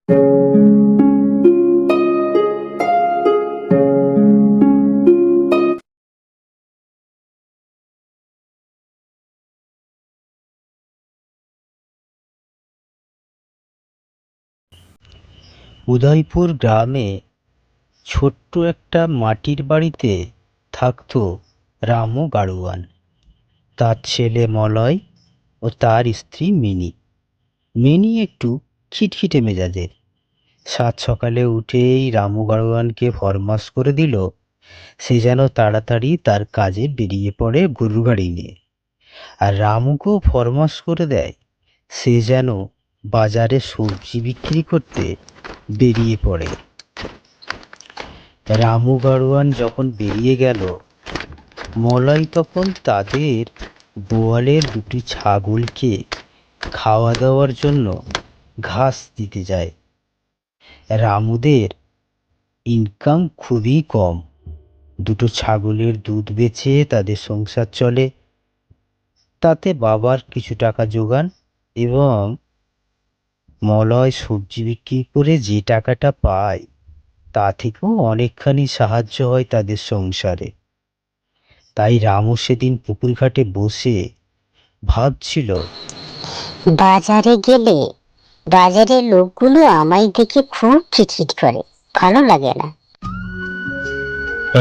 উদয়পুর গ্রামে ছোট্ট একটা মাটির বাড়িতে থাকতো রামু গাড়োয়ান, তার ছেলে মলয় ও তার স্ত্রী মিনি। মিনি একটু খিটখিটে মেজাজের। সাত সকালে উঠেই রামু গাড়োয়ানকে ফরমাশ করে দিল সে যেন তাড়াতাড়ি তার কাজে বেরিয়ে পড়ে গরু গাড়ি নিয়ে। আর রামুকেও ফরমাশ করে দেয় সে যেন বাজারে সবজি বিক্রি করতে বেরিয়ে পড়ে। রামু গাড়োয়ান যখন বেরিয়ে গেল, মলয় তখন তাদের গোয়ালের দুটি ছাগলকে খাওয়া দাওয়ার জন্য ঘাস দিতে যায়। রামুদের ইনকাম খুবই কম, দুটো ছাগলের দুধ বেচে তাদের সংসার চলে, তাতে বাবার কিছু টাকা জোগান এবং মলয় সবজি বিক্রি করে যে টাকাটা পায় তা থেকেও অনেকখানি সাহায্য হয় তাদের সংসারে। তাই রামু সেদিন পুকুর ঘাটে বসে ভাবছিল, বাজারে গেলে বাজারের লোকগুলো আমায় দেখে খুব খিটখিট করে, ভালো লাগে না।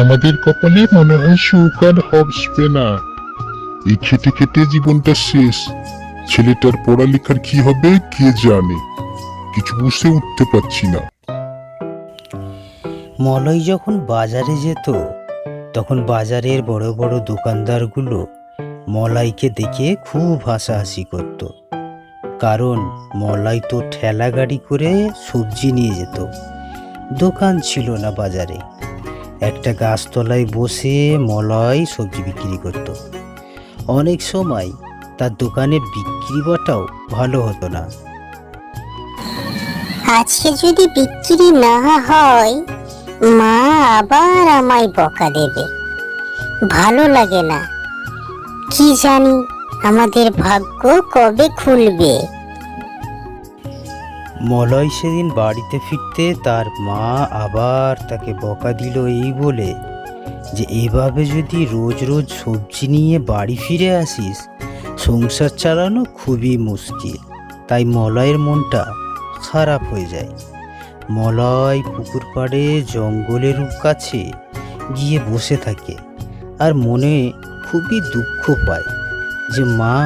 আমাদের কপালে মনে হয় সুখ আর হবে না। এই খেটে খেটে জীবনটা শেষ। ছেলেটার পড়ালেখার কি হবে কে জানে, কিছু বুঝে উঠতে পারছি না। মলয় যখন বাজারে যেত তখন বাজারের বড় বড় দোকানদারগুলো মলয়কে দেখে খুব হাসাহাসি করত, কারণ মলয় তো ঠেলা গাড়ি করে সবজি নিয়ে যেত। দোকান ছিল না বাজারে, একটা গাছতলায় বসে মলয় সবজি বিক্রি করত। অনেক সময় তার দোকানে বিক্রি বাটাও ভালো হতো না। আজকে যদি বিক্রি না হয় মা আবার আমায় বকা দেবে, ভালো লাগে না। কি জানি আমাদের ভাগ্য কবে খুলবে। মলয় সেদিন বাড়িতে ফিরতে তার মা আবার তাকে বকা দিল এই বলে যে এভাবে যদি রোজ রোজ সবজি নিয়ে বাড়ি ফিরে আসিস সংসার চালানো খুবই মুশকিল। তাই মলয়ের মনটা খারাপ হয়ে যায়। মলয় পুকুর পাড়ে জঙ্গলের কাছে গিয়ে বসে থাকে আর মনে খুবই দুঃখ পায় যে মা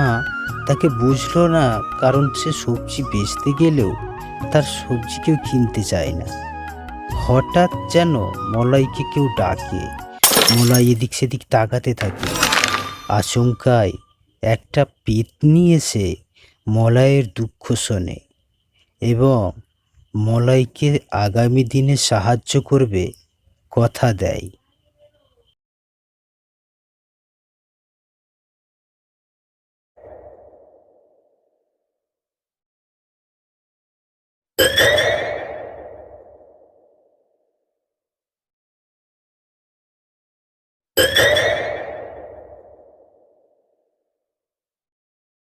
তাকে বুঝলো না, কারণ সে সবজি বেচতে গেলেও তার সবজি কেউ কিনতে চায় না। হঠাৎ যেন মলয়কে কেউ ডাকে। মলয় এদিক সেদিক তাকাতে থাকে, আচমকায় একটা পেতনি এসে মলয়ের দুঃখ শোনে এবং মলয়কে আগামী দিনে সাহায্য করবে কথা দেয়।